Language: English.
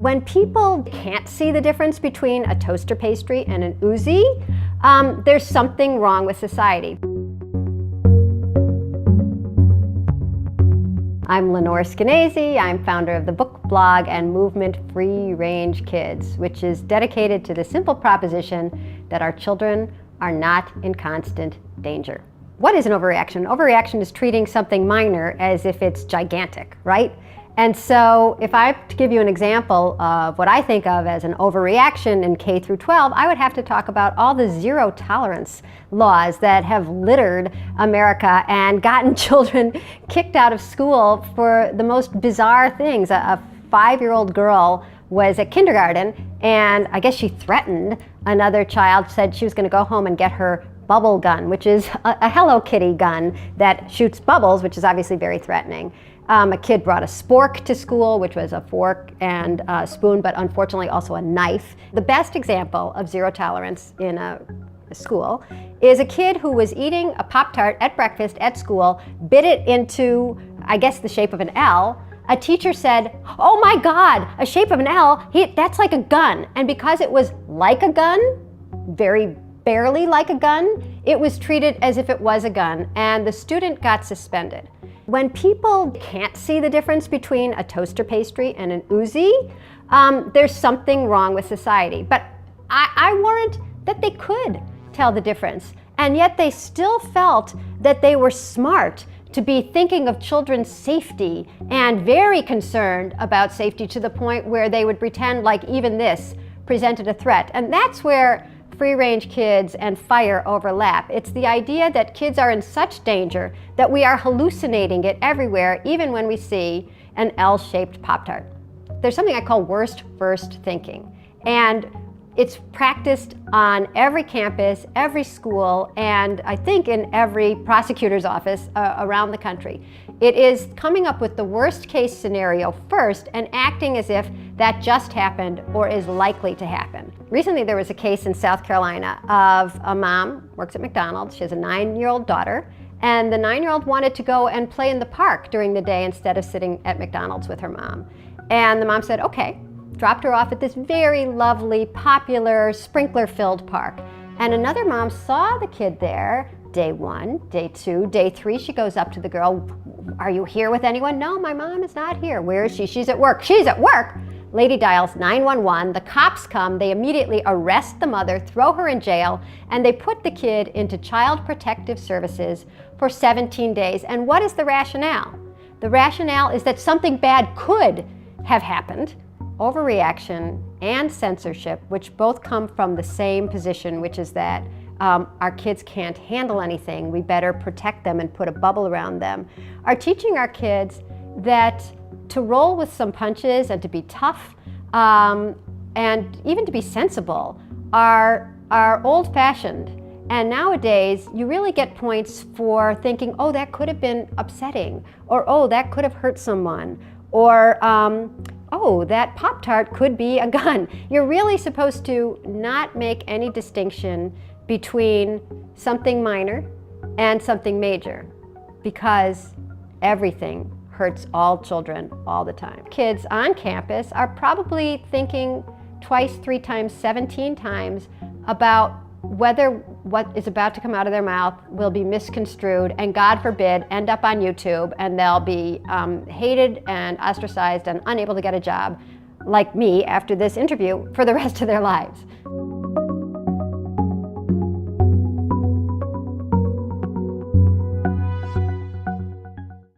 When people can't see the difference between a toaster pastry and an Uzi, there's something wrong with society. I'm Lenore Skenazy. I'm founder of the book, blog, and movement Free Range Kids, which is dedicated to the simple proposition that our children are not in constant danger. What is an overreaction? Overreaction is treating something minor as if it's gigantic, right? And so if I have to give you an example of what I think of as an overreaction in K through 12, I would have to talk about all the zero tolerance laws that have littered America and gotten children kicked out of school for the most bizarre things. A 5-year-old girl was at kindergarten, and I guess she threatened another child, said she was going to go home and get her bubble gun, which is a Hello Kitty gun that shoots bubbles, which is obviously very threatening. A kid brought a spork to school, which was a fork and a spoon, but unfortunately also a knife. The best example of zero tolerance in a school is a kid who was eating a Pop-Tart at breakfast at school, bit it into, I guess, the shape of an L. A teacher said, "Oh my God, a shape of an L, that's like a gun." And because it was like a gun, very barely like a gun, it was treated as if it was a gun, and the student got suspended. When people can't see the difference between a toaster pastry and an Uzi, there's something wrong with society. But I warrant that they could tell the difference, and yet they still felt that they were smart to be thinking of children's safety and very concerned about safety to the point where they would pretend like even this presented a threat. And that's where free-range kids and fire overlap. It's the idea that kids are in such danger that we are hallucinating it everywhere, even when we see an L-shaped Pop-Tart. There's something I call worst first thinking, and it's practiced on every campus, every school, and I think in every prosecutor's office around the country. It is coming up with the worst case scenario first and acting as if that just happened or is likely to happen. Recently there was a case in South Carolina of a mom, works at McDonald's, she has a 9-year-old daughter, and the 9-year-old wanted to go and play in the park during the day instead of sitting at McDonald's with her mom. And the mom said, okay, dropped her off at this very lovely, popular, sprinkler-filled park. And another mom saw the kid there, day 1, day 2, day 3, she goes up to the girl, "Are you here with anyone?" "No, my mom is not here." "Where is she?" "She's at work." "She's at work!" Lady dials 911, the cops come, they immediately arrest the mother, throw her in jail, and they put the kid into Child Protective Services for 17 days. And what is the rationale? The rationale is that something bad could have happened. Overreaction and censorship, which both come from the same position, which is that our kids can't handle anything, we better protect them and put a bubble around them, are teaching our kids that to roll with some punches and to be tough and even to be sensible are old-fashioned. And nowadays, you really get points for thinking, oh, that could have been upsetting, or oh, that could have hurt someone, or oh, that Pop-Tart could be a gun. You're really supposed to not make any distinction between something minor and something major, because everything hurts all children all the time. Kids on campus are probably thinking twice, 3 times, 17 times about whether what is about to come out of their mouth will be misconstrued and, God forbid, end up on YouTube, and they'll be hated and ostracized and unable to get a job like me after this interview for the rest of their lives.